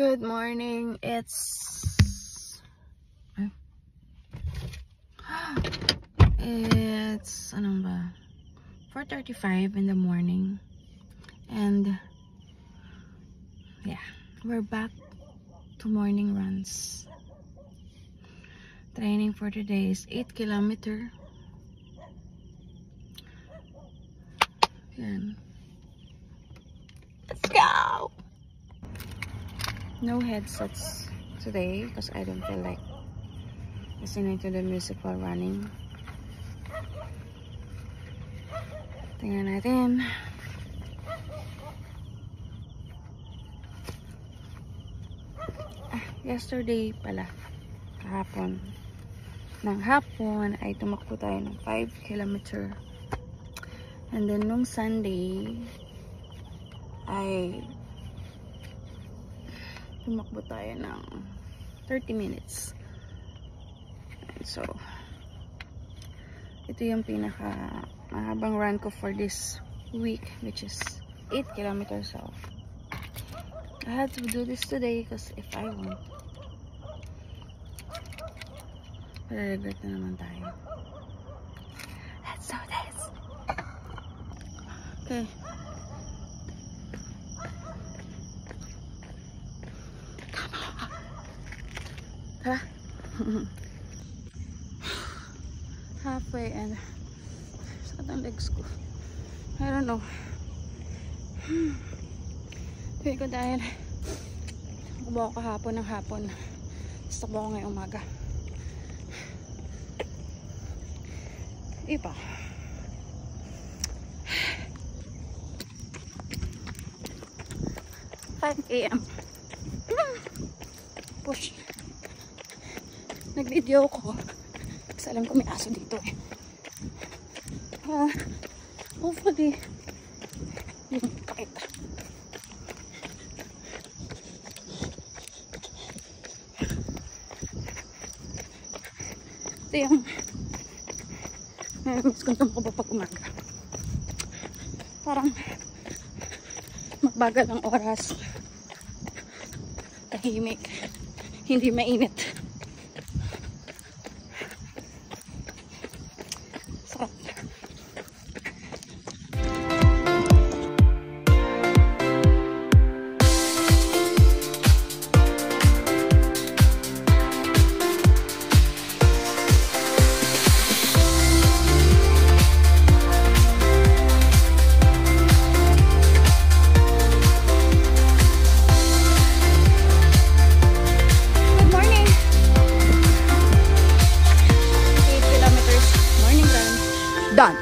Good morning. It's 4:35 in the morning, and yeah, we're back to morning runs. Training for today is 8 kilometer. Yan. Let's go! No headsets today because I don't feel like listening to the music while running. Tingnan natin. Yesterday pala, kahapon. Nang hapon ay tumakbo tayo ng 5 kilometer. And then nung Sunday ay tumakbo tayo ng 30 minutes. And so, ito yung pinaka mahabang run ko for this week, which is 8 kilometers. So, I had to do this today because if I won't, regret na naman tayo. Let's do this! Okay. Tara. Halfway and sakit ang legs ko. I don't know. Tuwi ko dahil takbo ako kahapon ng hapon. Tapos takbo ako ngayong umaga. Ipa. 5 AM. Push. Nag-video ko kasi alam ko may aso dito eh. Hopefully yung pakita. Ito yung mas kung tumakbo pag umaga. Parang magbagal ang oras, tahimik, hindi mainit. Done.